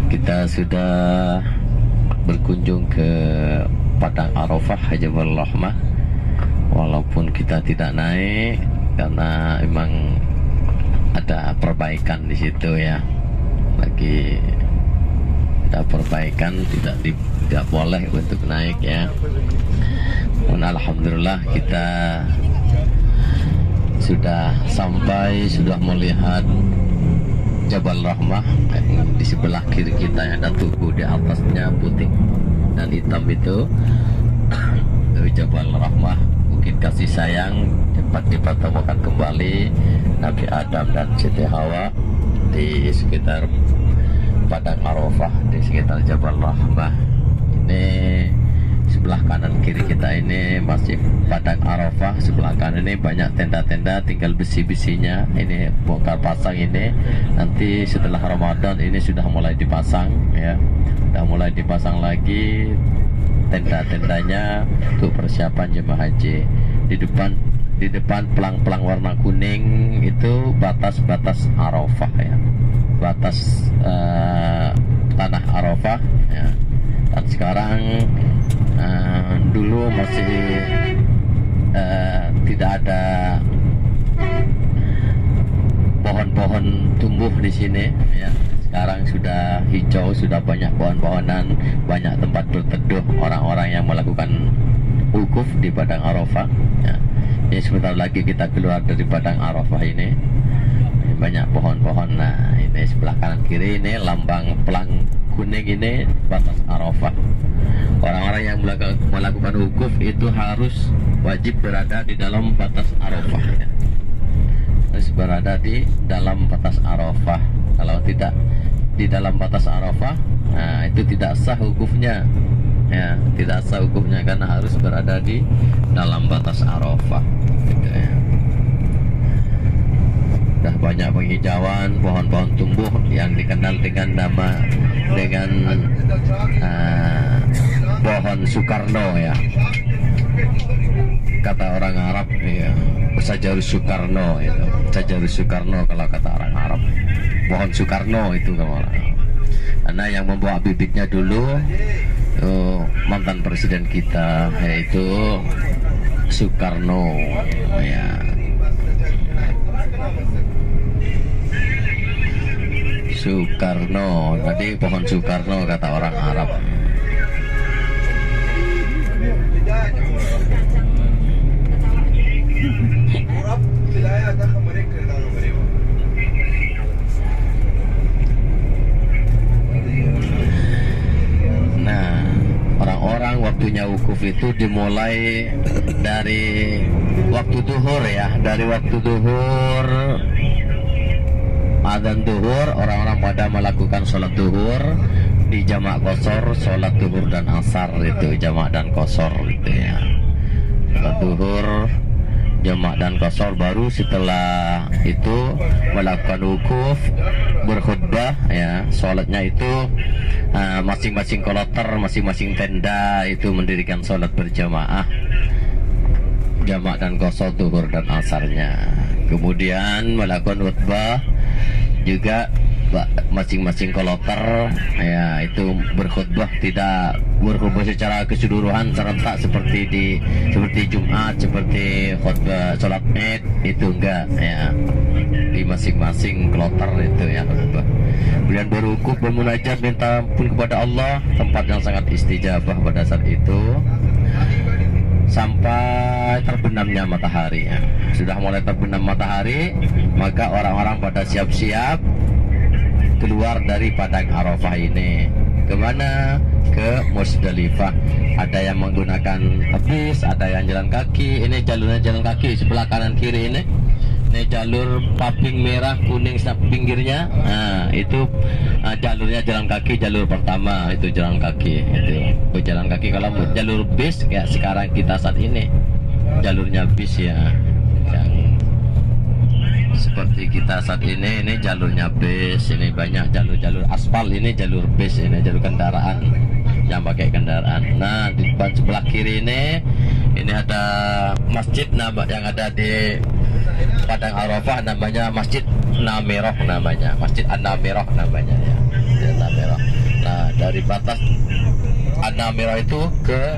Kita sudah berkunjung ke Padang Arafah Jabal Rahmah, walaupun kita tidak naik karena memang ada perbaikan di situ ya. Lagi ada perbaikan, tidak boleh untuk naik ya. Dan alhamdulillah kita sudah sampai, sudah melihat Jabal Rahmah. Di sebelah kiri kita yang ada tugu, di atasnya putih dan hitam itu Jabal Rahmah, bukit kasih sayang, tempat dipertemukan kembali Nabi Adam dan Siti Hawa di sekitar Padang Arafah, di sekitar Jabal Rahmah. Ini sebelah kanan kiri kita ini masih Padang Arafah. Sebelah kanan ini banyak tenda-tenda, tinggal besi-besinya. Ini bongkar pasang ini. Nanti setelah Ramadan ini sudah mulai dipasang ya. Sudah mulai dipasang lagi tenda-tendanya untuk persiapan jemaah haji. Di depan pelang-pelang warna kuning itu batas-batas Arafah ya. Batas tanah Arafah ya. Dan sekarang dulu masih tidak ada pohon-pohon tumbuh di sini ya. Sekarang sudah hijau, sudah banyak pohon-pohonan, banyak tempat berteduh orang-orang yang melakukan wukuf di Padang Arafah ya. Ini sebentar lagi kita keluar dari Padang Arafah ini banyak pohon-pohon. Nah ini sebelah kanan kiri ini lambang pelang kuning, ini batas Arafah. Orang-orang yang melakukan wukuf itu harus wajib berada di dalam batas Arafah ya. Harus berada di dalam batas Arafah. Kalau tidak di dalam batas Arafah, nah itu tidak sah wukufnya ya, tidak sah wukufnya karena harus berada di dalam batas Arafah gitu ya. Sudah banyak penghijauan, pohon-pohon tumbuh yang dikenal dengan nama pohon Soekarno ya. Kata orang Arab ya, Sajarus Soekarno itu. Sajarus Soekarno kalau kata orang Arab. Pohon Soekarno itu kalau orang Arab. Karena yang membawa bibitnya dulu mantan presiden kita, yaitu Soekarno ya. Soekarno, tadi pohon Soekarno kata orang Arab. Nah, orang-orang waktunya wukuf itu dimulai dari waktu duhur ya, dari waktu duhur, adzan duhur, orang-orang pada melakukan sholat duhur di jamak qashar, sholat duhur dan asar itu jamak dan qashar gitu ya. Sholat duhur, jamak dan qashar, baru setelah itu melakukan wukuf, berkhutbah ya. Sholatnya itu masing-masing kloter, masing-masing tenda itu mendirikan sholat berjamaah, jamak dan qashar, duhur dan asarnya. Kemudian melakukan khutbah juga masing-masing kloter ya, itu berkhutbah, tidak berkhutbah secara keseluruhan serentak seperti Jumat, seperti khutbah sholat Id, itu enggak ya, di masing-masing kloter itu ya khutbah. Kemudian berwukuf, bermunajat, minta ampun kepada Allah, tempat yang sangat istijabah pada saat itu sampai terbenamnya matahari ya. Sudah mulai terbenam matahari, maka orang-orang pada siap-siap keluar dari Padang Arafah ini. Kemana? Ke Musdalifah. Ada yang menggunakan bis, ada yang jalan kaki. Ini jalurnya jalan kaki, sebelah kanan kiri ini. Ini jalur paping merah kuning pinggirnya. Nah itu jalurnya jalan kaki, jalur pertama itu jalan kaki itu jalan kaki. Kalau jalur bis kayak sekarang kita saat ini, jalurnya bis ya, yang seperti kita saat ini jalurnya bis. Ini banyak jalur-jalur aspal, ini jalur bis, ini jalur kendaraan yang pakai kendaraan. Nah di depan sebelah kiri ini ada masjid yang ada di Padang Arafah, namanya Masjid Namirah, namanya Masjid An-Namirah namanya ya, Namirah. dari batas An-Namirah itu ke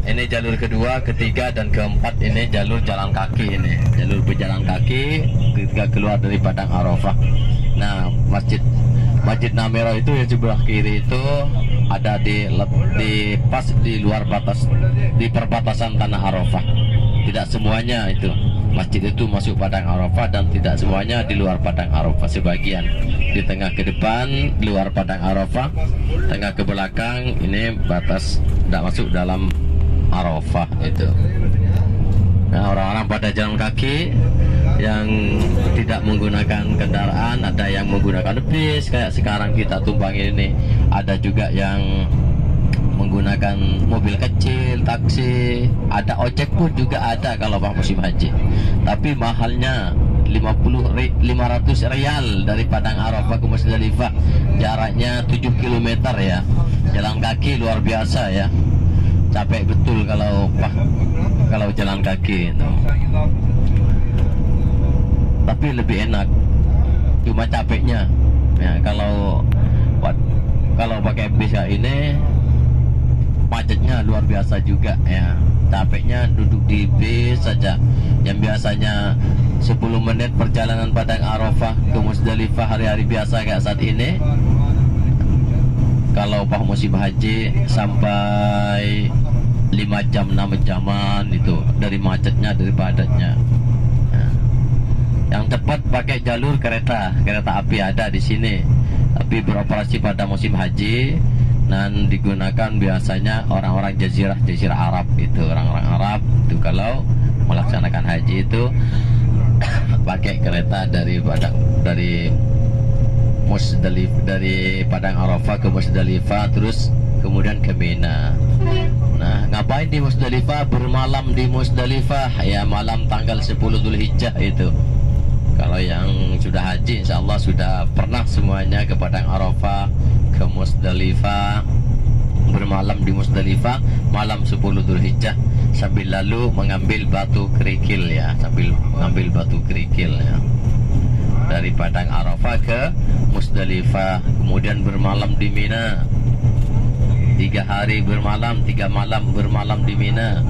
ini jalur kedua, ketiga, dan keempat ini jalur jalan kaki ini. Jalur berjalan kaki ketika keluar dari Padang Arafah. Nah, Masjid Namirah itu yang sebelah kiri itu ada di pas di luar batas, di perbatasan tanah Arafah. Tidak semuanya itu masjid itu masuk Padang Arafah dan tidak semuanya di luar Padang Arafah. Sebagian di tengah ke depan luar Padang Arafah, tengah ke belakang ini batas tidak masuk dalam Arafah itu. Nah, orang-orang pada jalan kaki yang tidak menggunakan kendaraan, ada yang menggunakan bis kayak sekarang kita tumpangi ini, ada juga yang menggunakan mobil kecil, taksi, ada ojek pun juga ada kalau pas musim haji. Tapi mahalnya 500 rial dari Padang Arafah ke Musdalifah, jaraknya 7 km ya. Jalan kaki luar biasa ya. Capek betul kalau jalan kaki itu. Tapi lebih enak, cuma capeknya ya. Kalau pakai bis kayak ini macetnya luar biasa juga ya. Capeknya duduk di bis saja yang biasanya 10 menit perjalanan Padang Arafah ke Musdalifah hari-hari biasa kayak saat ini, kalau pas musim haji sampai 5 jam 6 jaman itu, dari macetnya, dari padatnya. Nah, yang tepat pakai jalur kereta api ada di sini, tapi beroperasi pada musim haji dan digunakan biasanya orang-orang jazirah Arab itu, orang-orang Arab itu kalau melaksanakan haji itu pakai kereta dari Musdalifah, dari Padang Arafah ke Musdalifah, terus kemudian ke Mina. Nah, ngapain di Musdalifah? Bermalam di Musdalifah ya, malam tanggal 10 Dzulhijjah itu. Kalau yang sudah haji insya Allah sudah pernah semuanya ke Padang Arafah, ke Musdalifah, bermalam di Musdalifah malam 10 Dzulhijjah, sambil lalu mengambil batu kerikil ya, sambil mengambil batu kerikil ya, dari Padang Arafah ke Musdalifah, kemudian bermalam di Mina. 3 hari bermalam, 3 malam bermalam di Mina.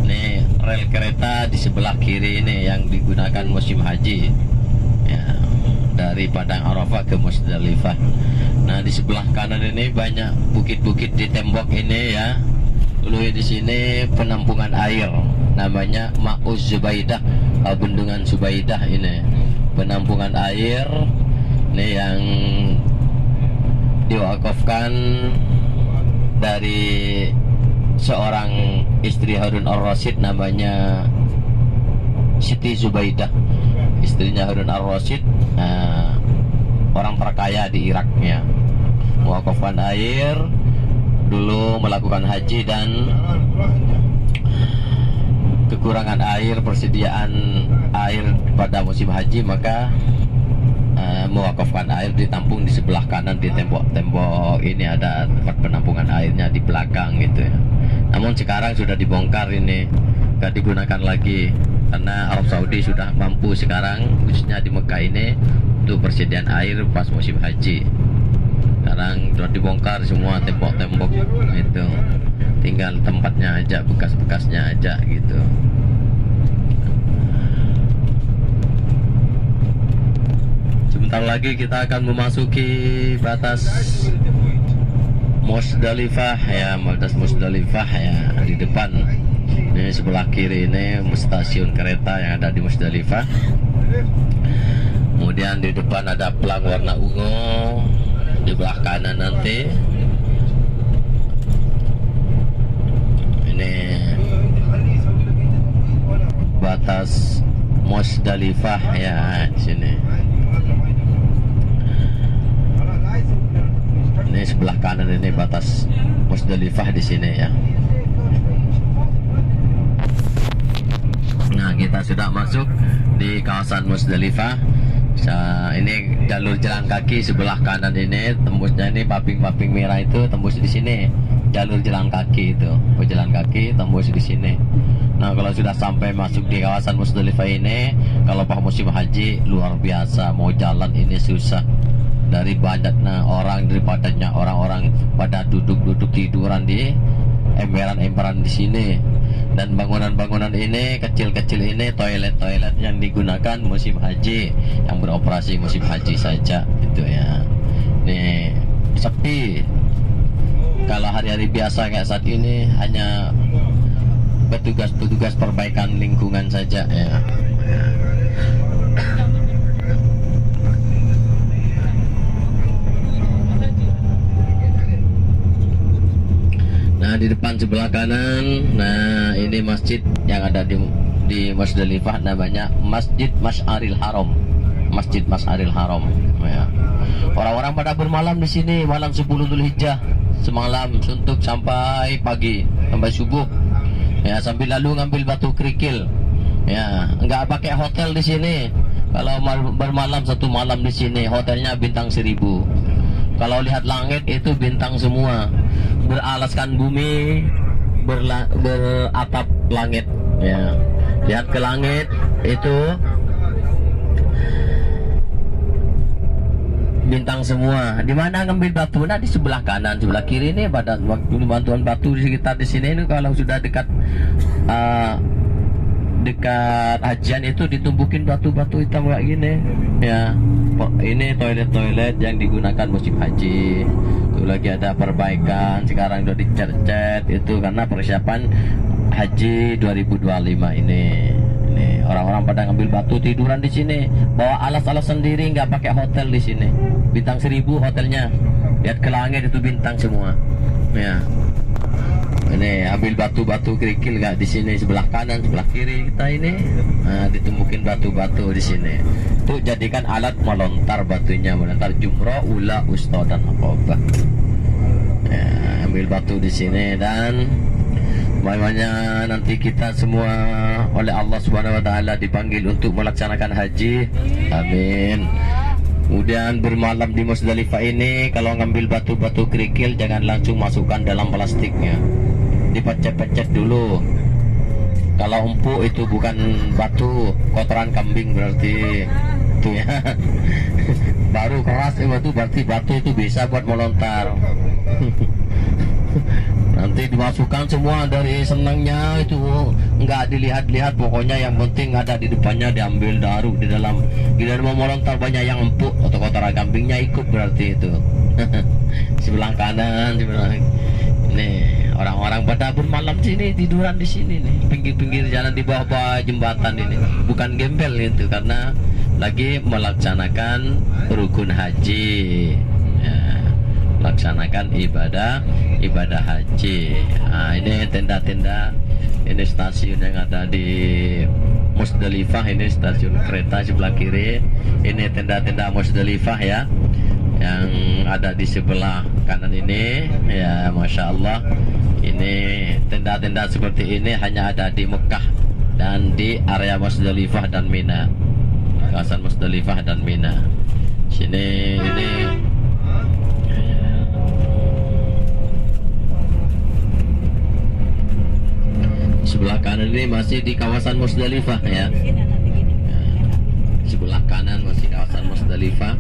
Ini rel kereta di sebelah kiri ini yang digunakan musim haji ya, dari Padang Arafah ke Musdalifah. Nah, di sebelah kanan ini banyak bukit-bukit di tembok ini ya. Lalu di sini penampungan air, namanya Ma'uz Zubaidah, bendungan Zubaidah ini. Penampungan air ini yang diwakafkan dari seorang istri Harun Ar-Rasyid, namanya Siti Zubaidah, istrinya Harun Ar-Rasyid, orang terkaya di Iraknya. Mewakafkan air dulu, melakukan haji dan kekurangan air, persediaan air pada musim haji, maka mewakafkan air ditampung di sebelah kanan, di tembok-tembok ini ada tempat penampungan airnya di belakang gitu ya. Namun sekarang sudah dibongkar ini, gak digunakan lagi karena Arab Saudi sudah mampu sekarang, khususnya di Mekah ini, untuk persediaan air pas musim haji. Sekarang sudah dibongkar semua tembok-tembok itu, tinggal tempatnya aja, bekas-bekasnya aja gitu. Sebentar lagi kita akan memasuki batas Musdalifah ya, batas Musdalifah ya. Di depan ini sebelah kiri ini stasiun kereta yang ada di Musdalifah. Kemudian di depan ada pelang warna ungu, di belah kanan nanti ini batas Musdalifah ya, di sini. Ini sebelah kanan ini batas Musdalifah di sini ya. Nah, kita sudah masuk di kawasan Musdalifah. Ini jalur jalan kaki sebelah kanan ini, tembusnya ini paping-paping merah itu tembus di sini. Jalur jalan kaki itu, pejalan kaki tembus di sini. Nah, kalau sudah sampai masuk di kawasan Musdalifah ini, kalau pas musim haji luar biasa, mau jalan ini susah. dari banyaknya orang, daripadanya orang-orang pada duduk-duduk tiduran di emperan-emperan di sini. Dan bangunan-bangunan ini kecil-kecil ini toilet-toilet yang digunakan musim haji, yang beroperasi musim haji saja itu ya. Nih sepi. Kalau hari-hari biasa kayak saat ini hanya petugas-petugas perbaikan lingkungan saja ya. Nah, di depan sebelah kanan, nah ini masjid yang ada di Musdalifah, namanya Masjid Masy'aril Haram. Masjid Masy'aril Haram. Ya. Orang-orang pada bermalam di sini malam 10 Dzulhijjah, semalam suntuk sampai pagi, sampai subuh. Ya, sambil lalu ngambil batu kerikil. Ya, enggak pakai hotel di sini. Kalau bermalam satu malam di sini, hotelnya bintang 1000. Kalau lihat langit itu bintang semua, beralaskan bumi, beratap langit. Ya, lihat ke langit itu bintang semua. Di mana ngambil batu? Nah, di sebelah kanan, sebelah kiri ini pada waktu bantuan batu di sekitar di sini ini kalau sudah dekat dekat hajian itu ditumbukin batu-batu hitam kayak gini ya. Ini toilet-toilet yang digunakan musim haji. Itu lagi ada perbaikan, sekarang udah dicat-cat itu karena persiapan haji 2025 ini. Ini orang-orang pada ngambil batu tiduran di sini, bawa alas-alas sendiri, nggak pakai hotel di sini. Bintang 1000 hotelnya. Lihat ke langit itu bintang semua. Ya. Ini ambil batu-batu kerikil nggak di sini, sebelah kanan, sebelah kiri kita ini. Nah, ditumbukin batu-batu di sini. Itu jadikan alat melontar batunya, melontar jumroh, ula, usta dan aqabah. Ya, ambil batu di sini dan makanya nanti kita semua oleh Allah Subhanahu wa taala dipanggil untuk melaksanakan haji. Amin. Kemudian bermalam di Musdalifah ini, kalau ngambil batu-batu kerikil jangan langsung masukkan dalam plastiknya. Dipecet-pecet dulu. Kalau empuk itu bukan batu, kotoran kambing berarti itu ya. Baru keras itu berarti batu itu bisa buat melontar. Nanti dimasukkan semua dari senangnya itu, nggak dilihat-lihat, pokoknya yang penting ada di depannya diambil daru di dalam. Bila mau melontar banyak yang empuk atau kotoran kambingnya ikut berarti itu. Sebelah kanan, sebelah ini orang-orang pada bermalam sini, tiduran di sini nih, pinggir-pinggir jalan di bawah jembatan ini. Bukan gembel itu karena lagi melaksanakan rukun haji. Ya, melaksanakan ibadah haji. Nah, ini tenda-tenda, ini stasiun yang ada di Musdalifah, ini stasiun kereta sebelah kiri. Ini tenda-tenda Musdalifah ya, yang ada di sebelah kanan ini ya. Masya Allah, ini tenda-tenda seperti ini hanya ada di Mekah dan di area Musdalifah dan Mina, kawasan Musdalifah dan Mina. Sini ini sebelah kanan ini masih di kawasan Musdalifah ya. Sebelah kanan masih kawasan Musdalifah.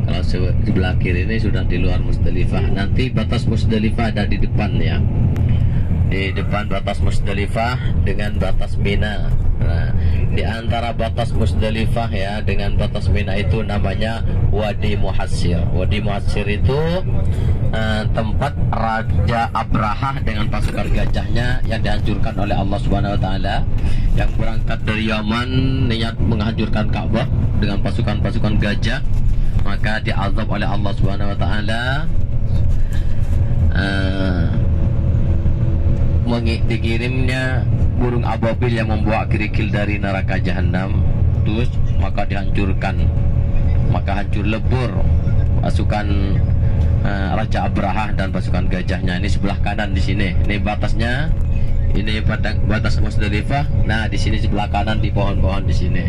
Kalau sebelah kiri ini sudah di luar Musdalifah. Nanti batas Musdalifah ada di depan ya. Di depan batas Musdalifah dengan batas Mina. Nah, di antara batas Musdalifah ya dengan batas Mina itu namanya Wadi Muhassir. Wadi Muhassir itu tempat Raja Abrahah dengan pasukan gajahnya yang dihancurkan oleh Allah Subhanahu wa taala, yang berangkat dari Yaman niat menghancurkan Ka'bah dengan pasukan-pasukan gajah, maka diazab oleh Allah Subhanahu wa taala. Dikirimnya burung ababil yang membawa kerikil dari neraka jahanam, terus maka dihancurkan, maka hancur lebur pasukan Raja Abrahah dan pasukan gajahnya. Ini sebelah kanan di sini, ini batasnya, ini batas Musdalifah. Nah, di sini sebelah kanan di pohon-pohon di sini.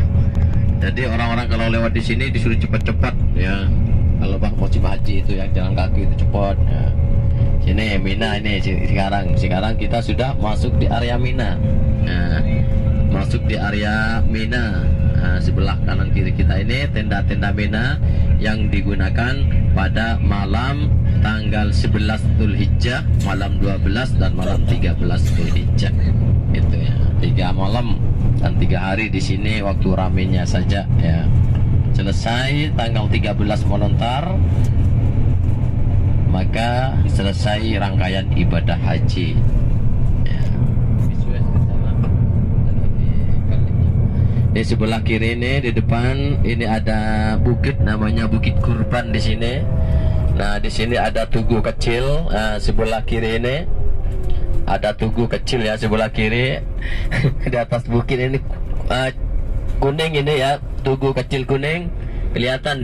Jadi orang-orang kalau lewat di sini disuruh cepat-cepat ya. Kalau musim haji itu yang jalan kaki itu cepat. Ya. Sini Mina ini sekarang kita sudah masuk di area Mina. Nah, masuk di area Mina. Nah, sebelah kanan kiri kita ini tenda-tenda Mina yang digunakan pada malam tanggal 11 Dzulhijjah, malam 12 dan malam 13 Dzulhijjah. Itu ya, 3 malam dan 3 hari di sini waktu ramenya saja ya. Selesai tanggal 13 melontar, maka selesai rangkaian ibadah haji. Di sebelah kiri ini, di depan ini ada bukit namanya Bukit Kurban di sini. Nah, di sini ada tugu kecil. Sebelah kiri ini ada tugu kecil ya, sebelah kiri. Di atas bukit ini kuning ini ya, tugu kecil kuning. Kelihatan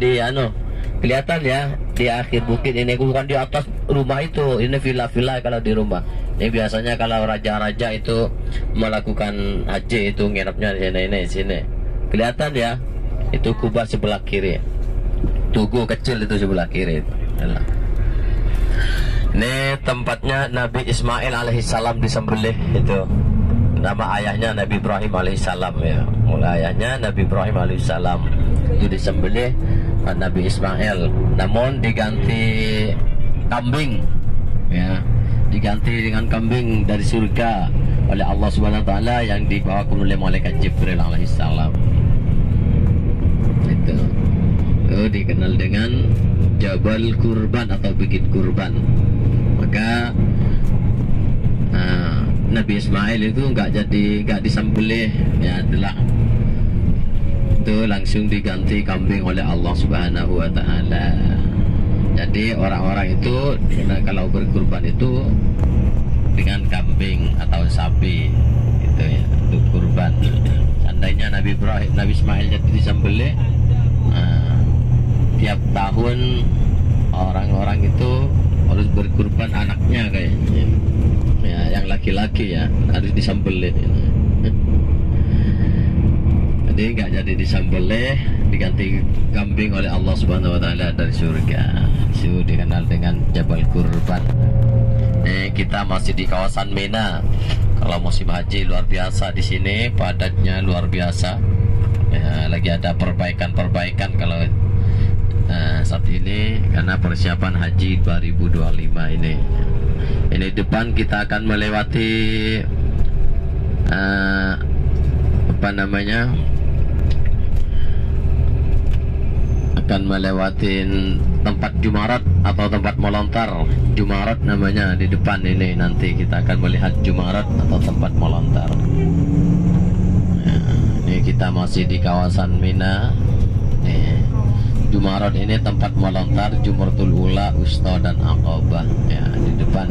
kelihatan ya di akhir bukit ini, bukan di atas rumah itu. Ini villa-villa kalau di rumah. Ini biasanya kalau raja-raja itu melakukan haji itu nginepnya di sini. Kelihatan ya, itu kubah sebelah kiri. Tugu kecil itu sebelah kiri. Ini tempatnya Nabi Ismail alaihissalam disembelih itu. Nama ayahnya Nabi Ibrahim alaihissalam ya. Mulai ayahnya Nabi Ibrahim alaihissalam itu disembelih Nabi Ismail. Namun diganti kambing ya. Diganti dengan kambing dari surga oleh Allah Subhanahu wa taala yang dibawakan oleh malaikat Jibril alaihissalam. Itu dikenal dengan Jabal Kurban atau Bukit Kurban. Maka Nabi Ismail itu nggak disembelih ya, adalah itu langsung diganti kambing oleh Allah Subhanahu wa taala. Jadi orang-orang itu kalau berkurban itu dengan kambing atau sapi itu ya, untuk kurban. Seandainya Nabi Ismail jadi disembelih, tiap tahun orang-orang itu harus berkurban anaknya kayaknya. Ya, yang laki-laki ya harus disembelih. Jadi nggak jadi disembelih, diganti kambing oleh Allah Subhanahu wa taala dari surga. Itu dikenal dengan Jabal Kurban. Kita masih di kawasan Mina. Kalau musim haji luar biasa di sini, padatnya luar biasa. Ya, lagi ada perbaikan kalau saat ini karena persiapan haji 2025 ini. Ini depan kita akan melewati akan melewati tempat Jumarat atau tempat melontar. Jumarat namanya di depan ini, nanti kita akan melihat Jumarat atau tempat melontar. Ya, ini kita masih di kawasan Mina. Jumarat ini tempat melontar Jumratul Ula, Wusta dan Aqabah ya, di depan.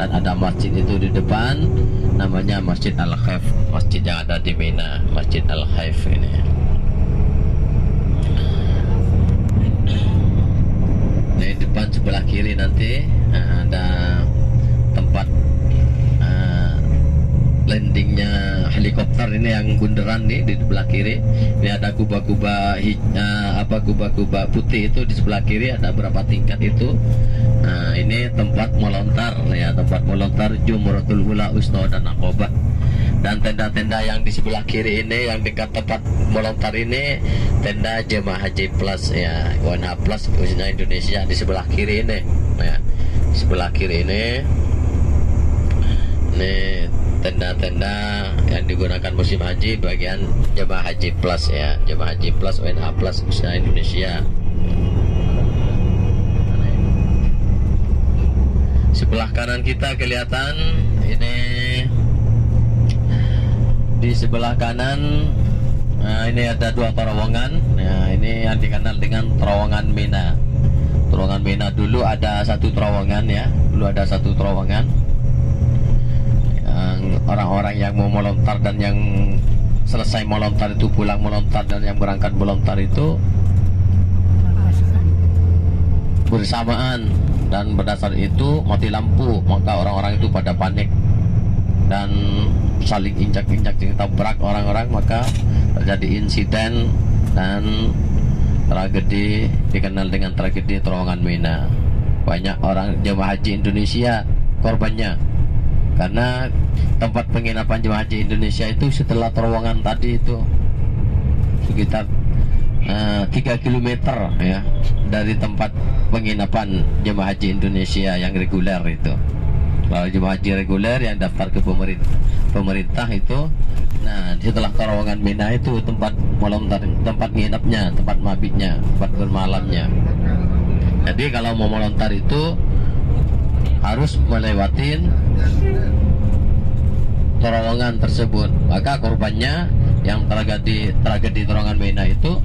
Dan ada masjid itu di depan namanya Masjid Al-Khaif, masjid yang ada di Mina, Masjid Al-Khaif ini. Di depan sebelah kiri nanti ada tempat landingnya helikopter ini yang bundaran nih di sebelah kiri. Ini ada kuba-kuba putih itu di sebelah kiri, ada berapa tingkat itu. Nah, ini tempat melontar ya, tempat melontar Jumratul Ula, Wusta dan Aqabah. Dan tenda-tenda yang di sebelah kiri ini yang dekat tempat melontar ini tenda Jemaah Haji Plus ya, WNH Plus khususnya Indonesia di sebelah kiri ini. Nah, di sebelah kiri ini tenda-tenda yang digunakan musim haji bagian Jemaah Haji Plus ya, Jemaah Haji Plus WNH Plus khususnya Indonesia. Sebelah kanan kita kelihatan ini, di sebelah kanan ini ada 2 terowongan. Nah, ini yang dikenal dengan terowongan Mina. Terowongan Mina dulu ada 1 terowongan ya, dulu ada 1 terowongan. Orang-orang yang mau melontar dan yang selesai melontar itu pulang melontar, dan yang berangkat melontar itu bersamaan, dan berdasar itu mati lampu, maka orang-orang itu pada panik dan saling injak-injak, tabrak orang-orang, maka terjadi insiden dan tragedi dikenal dengan tragedi terowongan Mina. Banyak orang jemaah haji Indonesia korbannya, karena tempat penginapan jemaah haji Indonesia itu setelah terowongan tadi itu sekitar 3 kilometer ya dari tempat penginapan jemaah haji Indonesia yang reguler itu. Kalau jemaah haji reguler yang daftar ke pemerintah itu, nah setelah terowongan Mina itu tempat melontar, tempat nginapnya, tempat mabitnya, tempat bermalamnya. Jadi kalau mau melontar itu harus melewatin terowongan tersebut. Maka korbannya yang tragedi terowongan Mina itu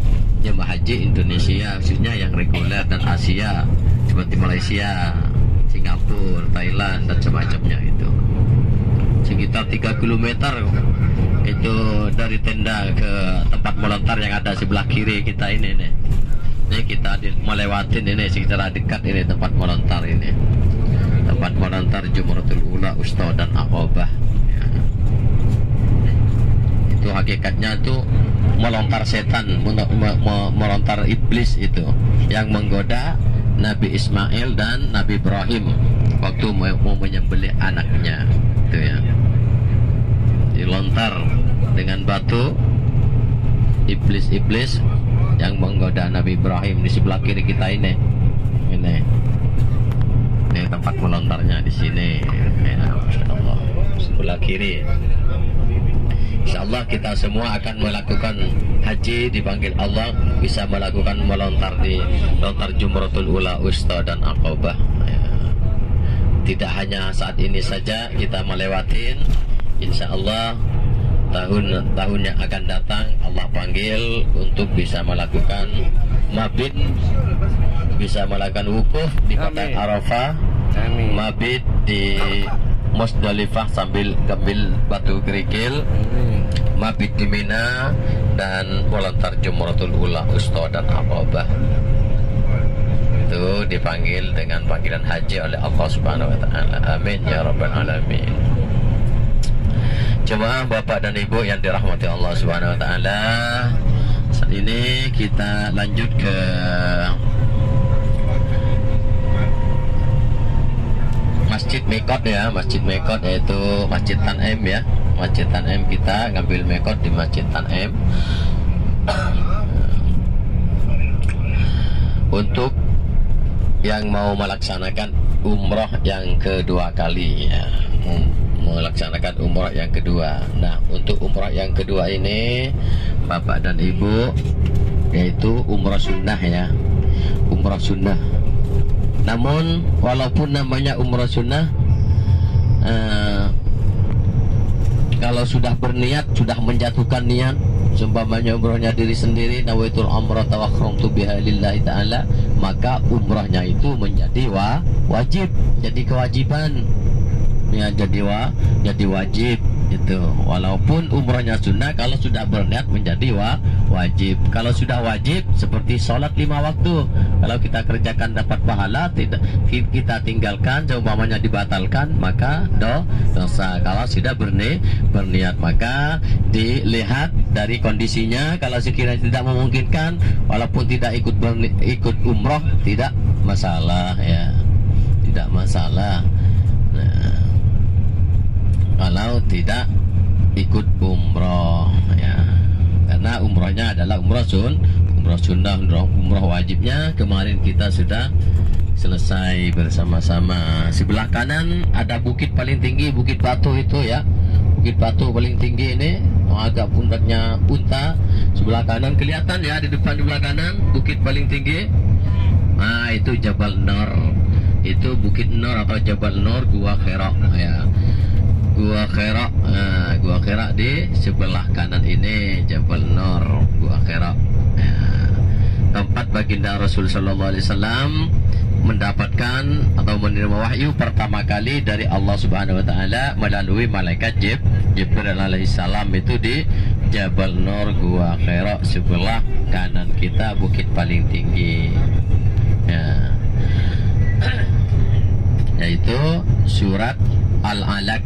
jemaah haji Indonesia, khususnya yang reguler dan Asia seperti Malaysia, Singapura, Thailand dan semacamnya itu. Sekitar 3 km itu dari tenda ke tempat melontar yang ada sebelah kiri kita ini nih. Ini kita melewatin ini sekitar dekat ini tempat melontar ini. Tempat melontar Jumratul Ula, Usta dan Aqabah. Ya. Itu hakikatnya tuh melontar setan, melontar iblis itu yang menggoda Nabi Ismail dan Nabi Ibrahim waktu mau menyembelih anaknya itu ya. Dilontar dengan batu iblis-iblis yang menggoda Nabi Ibrahim di sebelah kiri kita ini. Ini tempat melontarnya di sini. Ya, Masya sebelah kiri. InsyaAllah kita semua akan melakukan haji, dipanggil Allah bisa melakukan melontar di lontar Jumratul Ula, Usta dan Aqabah ya. Tidak hanya saat ini saja kita melewatin, InsyaAllah tahun yang akan datang Allah panggil untuk bisa melakukan mabit, bisa melakukan wukuf di Padang Arafah, mabit di Musdalifah sambil ngambil batu kerikil, mabit di Mina dan melontar Jumratul Ula, Usta dan Aqabah. Itu dipanggil dengan panggilan haji oleh Allah Subhanahu wa taala. Amin ya rabbal alamin. Jemaah Bapak dan Ibu yang dirahmati Allah Subhanahu wa taala, saat ini kita lanjut ke Masjid Mekot ya, Masjid Mekot yaitu Masjid Tanem ya. Masjid Tanem kita ngambil Mekot di Masjid Tanem untuk yang mau melaksanakan umroh yang kedua kali ya, melaksanakan umroh yang kedua. Nah, untuk umroh yang kedua ini Bapak dan Ibu, yaitu umroh sunnah ya, umroh sunnah. Namun walaupun namanya umrah sunnah, kalau sudah berniat, sudah menjatuhkan niat, seumpamanya umrahnya diri sendiri, nawaitul umrah tawakhrumtu biha lillahi ta'ala, maka umrahnya itu menjadi wajib, jadi kewajiban ya, jadi wajib itu. Walaupun umrahnya sunnah, kalau sudah berniat menjadi wajib. Kalau sudah wajib seperti sholat 5 waktu, kalau kita kerjakan dapat pahala, tidak kita tinggalkan seumpamanya dibatalkan maka dosa. Kalau sudah berniat maka dilihat dari kondisinya. Kalau sekiranya tidak memungkinkan, walaupun tidak ikut umroh tidak masalah ya, tidak masalah. Nah, kalau tidak ikut umroh ya, karena umrohnya adalah umroh sunnah, umroh wajibnya kemarin kita sudah selesai bersama-sama. Sebelah kanan ada bukit paling tinggi, Bukit Batu itu ya, Bukit Batu paling tinggi ini, agak pundaknya unta. Sebelah kanan kelihatan ya, di depan sebelah kanan bukit paling tinggi. Nah, itu Jabal Nur, itu Bukit Nur atau Jabal Nur, Gua Khira ya. Gua Khira di sebelah kanan ini, Jabal Nur, Gua Khira ya. Tempat baginda Rasul sallallahu alaihi wasallam mendapatkan atau menerima wahyu pertama kali dari Allah Subhanahu wa taala melalui malaikat Jibril alaihi salam, itu di Jabal Nur, Gua Khira sebelah kanan kita, bukit paling tinggi ya. Yaitu surat Al-Alaq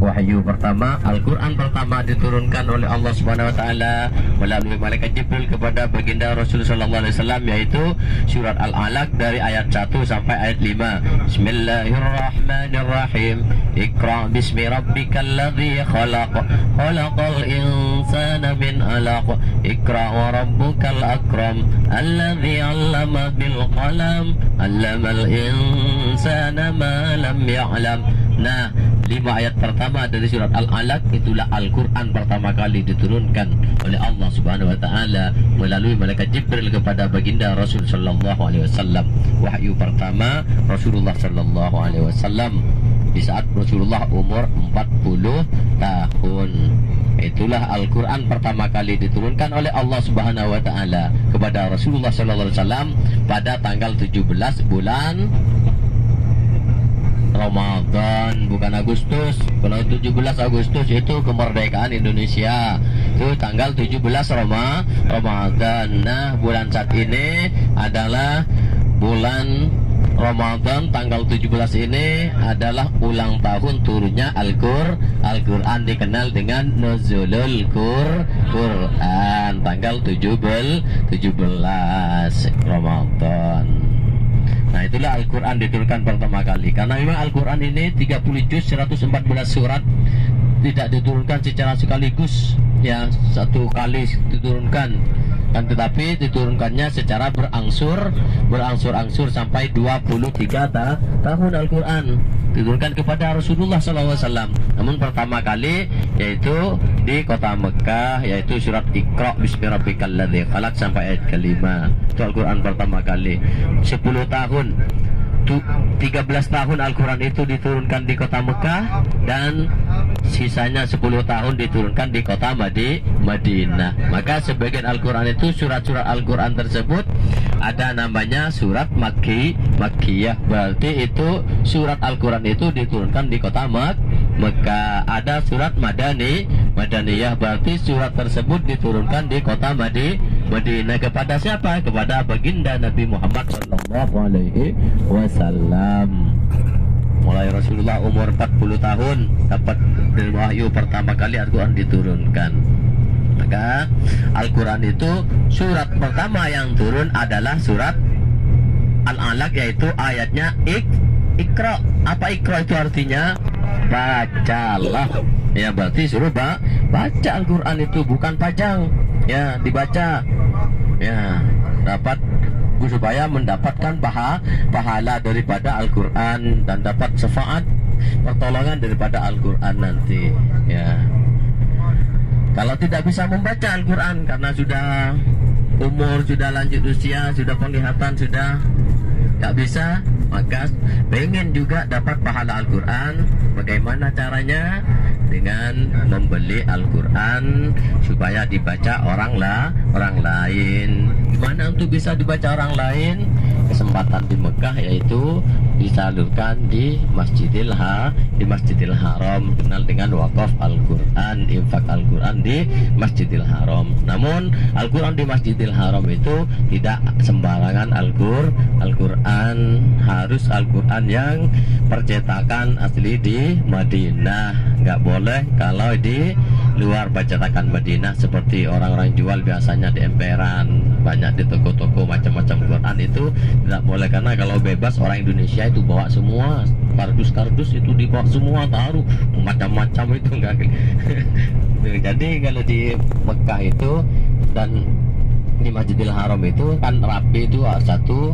wahyu pertama, Al-Quran pertama diturunkan oleh Allah Subhanahu Wa Taala melalui malaikat Jibril kepada baginda Rasul Sallallahu Alaihi Wasallam, yaitu surat Al-Alaq dari ayat 1 sampai ayat 5. Bismillahirrahmanirrahim. Iqra bismi rabbikal ladzi khalaq, khalaqal insana min 'alaq. Iqra wa rabbukal akram, alladzi 'allama bil qalam, 'allamal insana ma lam ya'lam. Nah, 5 ayat pertama dari surat Al-Alaq itulah Al-Quran pertama kali diturunkan oleh Allah Subhanahu Wa Taala melalui malaikat Jibril kepada baginda Rasul Sallallahu Alaihi Wasallam. Wahyu pertama Rasulullah Sallallahu Alaihi Wasallam di saat Rasulullah umur 40 tahun. Itulah Al-Quran pertama kali diturunkan oleh Allah Subhanahu Wa Taala kepada Rasulullah Sallallahu Alaihi Wasallam pada tanggal 17 bulan Ramadan, bukan Agustus. Kalau 17 Agustus itu kemerdekaan Indonesia, itu tanggal 17 Ramadan. Nah, bulan saat ini adalah bulan Ramadan, tanggal 17 ini adalah ulang tahun turunnya Al-Quran, dikenal dengan Nuzulul Quran, tanggal 17 Ramadan. Nah, itulah Al-Quran diturunkan pertama kali. Karena memang Al-Quran ini 30 juz, 114 surat, tidak diturunkan secara sekaligus, ya, satu kali diturunkan, kan, tetapi diturunkannya secara berangsur-angsur sampai 23 tahun Al-Quran diturunkan kepada Rasulullah SAW. Namun pertama kali yaitu di kota Mekah, yaitu surat Iqra bismi rabbikal ladzi khalaq sampai ayat kelima. Itu Al-Quran pertama kali. 10 tahun, 13 tahun Al-Quran itu diturunkan di kota Mekah, dan sisanya 10 tahun diturunkan di kota Madinah. Maka sebagian Al-Quran itu, surat-surat Al-Quran tersebut ada namanya surat Makkiyah. Berarti itu surat Al-Quran itu diturunkan di kota Mekah. Ada surat Madaniyah, berarti surat tersebut diturunkan di kota Madinah. Kepada siapa? Kepada baginda Nabi Muhammad Sallallahu Alaihi Wasallam. Mulai Rasulullah umur 40 tahun dapat wahyu pertama kali Al-Quran diturunkan. Maka Al-Quran itu surat pertama yang turun adalah surat Al-Alaq, yaitu ayatnya Iqra. Apa Iqra itu artinya? Bacalah. Ya, berarti suruh baca Al-Quran itu, bukan pajang. Ya, dibaca. Ya, dapat supaya mendapatkan pahala daripada Al-Quran dan dapat syafaat pertolongan daripada Al-Quran nanti, ya. Kalau tidak bisa membaca Al-Quran karena sudah umur, sudah lanjut usia, sudah penglihatan, sudah tak bisa, maka pengen juga dapat pahala Al-Quran. Bagaimana caranya? Dengan membeli Al-Quran supaya dibaca orang lain. Gimana untuk bisa dibaca orang lain? Kesempatan di Mekah, yaitu disalurkan di Masjidil Haram, kenal dengan wakaf Al-Quran, infak Al-Quran di Masjidil Haram. Namun Al-Quran di Masjidil Haram itu tidak sembarangan Al-Quran, harus Al-Quran yang percetakan asli di Madinah. Nggak boleh kalau di luar percetakan Madinah, seperti orang-orang jual biasanya di emperan, banyak di toko-toko macam-macam Quran, itu tidak boleh. Karena kalau bebas orang Indonesia itu bawa semua, kardus-kardus itu dibawa semua, taruh macam-macam, itu enggak. Jadi kalau di Mekah itu dan di Masjidil Haram itu kan rapi, itu satu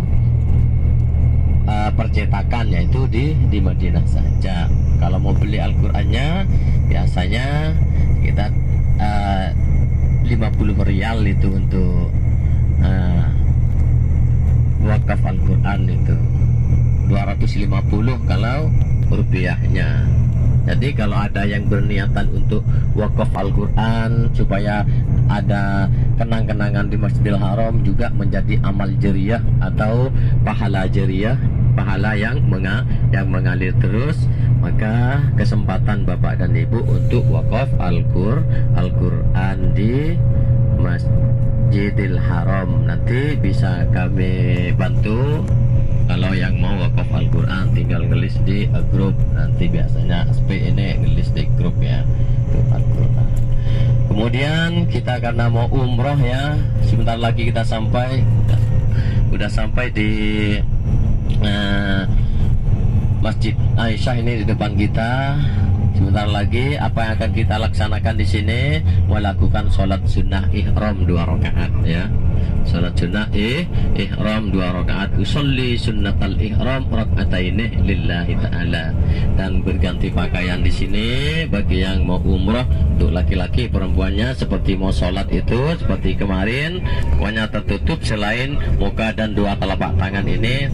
percetakan, yaitu di Madinah saja. Kalau mau beli Al-Qurannya biasanya kita 50 rial itu untuk wakaf Al-Quran, itu 250 kalau rupiahnya. Jadi kalau ada yang berniatan untuk wakaf Al-Quran supaya ada kenang-kenangan di Masjidil Haram, juga menjadi amal jariah atau pahala jariah, pahala yang mengalir terus, maka kesempatan Bapak dan Ibu untuk wakaf Al-Quran di Masjidil Haram nanti bisa kami bantu. Kalau yang mau wakaf Al-Quran Quran, tinggal ngelis di grup. Nanti biasanya SP ini ngelis di grup ya, grup Al-Quran. Kemudian kita karena mau umroh ya, sebentar lagi kita sampai, udah sampai di Masjid Aisyah ini di depan kita. Sebentar lagi apa yang akan kita laksanakan di sini, melakukan sholat sunnah ihram 2 rakaat ya. Sholat sunnah ihram 2 rakaat. Usolli sunnatal ihram rakataini lillahi ta'ala. Dan berganti pakaian di sini bagi yang mau umrah, untuk laki-laki perempuannya seperti mau sholat itu seperti kemarin, pokoknya tertutup selain muka dan 2 telapak tangan ini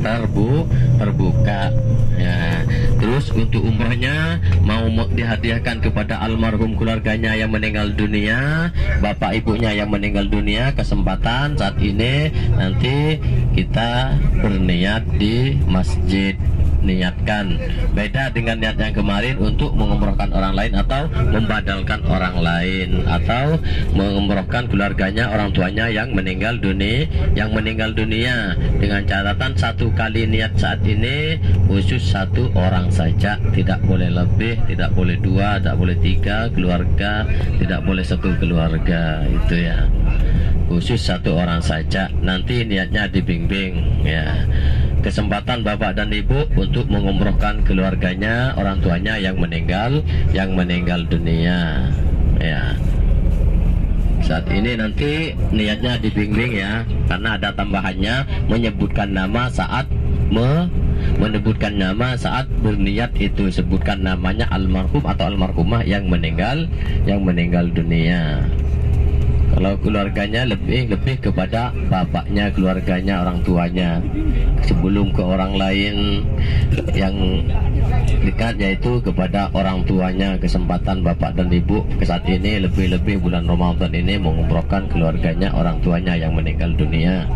terbuka ya. Terus untuk umrahnya mau dihadiahkan kepada almarhum keluarganya yang meninggal dunia, bapak ibunya yang meninggal dunia. Kesempatan saat ini nanti kita berniat di masjid, niatkan beda dengan niat yang kemarin untuk mengumrohkan orang lain atau membadalkan orang lain, atau mengumrohkan keluarganya, orang tuanya yang meninggal dunia dengan catatan 1 kali niat saat ini khusus 1 orang saja, tidak boleh lebih, tidak boleh 2, tidak boleh 3 keluarga, tidak boleh 1 keluarga, itu ya, khusus 1 orang saja. Nanti niatnya dibimbing ya. Kesempatan bapak dan ibu untuk mengumrohkan keluarganya, orang tuanya yang meninggal dunia ya. Saat ini nanti niatnya dibimbing ya, karena ada tambahannya menyebutkan nama saat menyebutkan nama saat berniat itu, sebutkan namanya almarhum atau almarhumah yang meninggal dunia. Kalau keluarganya lebih kepada bapaknya, keluarganya, orang tuanya, sebelum ke orang lain yang dekat, yaitu kepada orang tuanya. Kesempatan bapak dan ibu saat ini lebih bulan Ramadan ini mengumrohkan keluarganya, orang tuanya yang meninggal dunia.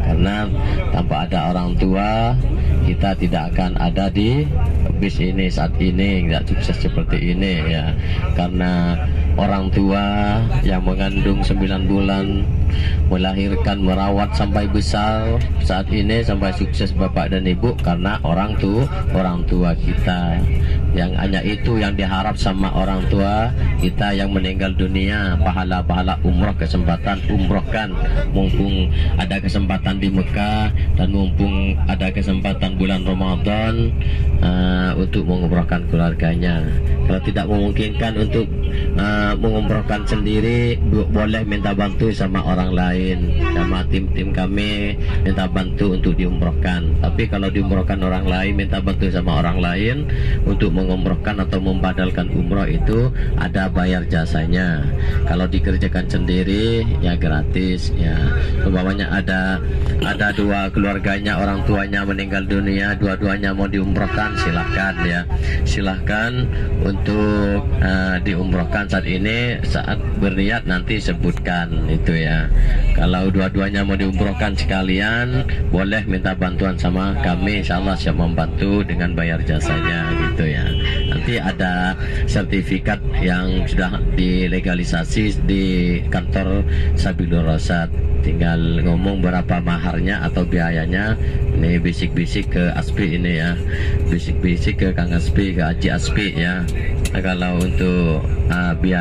Karena tanpa ada orang tua kita tidak akan ada di bis ini saat ini, tidak sukses seperti ini ya. Karena orang tua yang mengandung 9 bulan, melahirkan, merawat sampai besar saat ini, sampai sukses bapak dan ibu karena orang tua kita. Yang hanya itu yang diharap sama orang tua kita yang meninggal dunia, pahala-pahala umroh, kesempatan umrohkan mumpung ada kesempatan di Mekah dan mumpung ada kesempatan bulan Ramadan untuk mengumrohkan keluarganya. Kalau tidak memungkinkan untuk mengumrohkan sendiri, boleh minta bantu sama orang lain, sama tim kami minta bantu untuk diumrohkan. Tapi kalau diumrohkan orang lain, minta bantu sama orang lain untuk mengumrohkan atau membadalkan umroh, itu ada bayar jasanya. Kalau dikerjakan sendiri ya gratis ya. Umpamanya ada 2 keluarganya, orang tuanya meninggal dunia, dua-duanya mau diumrohkan, silahkan ya, silahkan untuk diumrohkan saat ini. Saat berniat nanti sebutkan itu ya. Kalau dua-duanya mau diumrohkan sekalian, boleh minta bantuan sama kami, insyaallah siap membantu dengan bayar jasanya gitu ya. Nanti ada sertifikat yang sudah dilegalisasi di kantor Sabilur Rasyad, tinggal ngomong berapa maharnya atau biayanya. Ini bisik-bisik ke Aspi ini ya, bisik-bisik ke Kang Aspi, ke Haji Aspi ya. Nah, kalau untuk biaya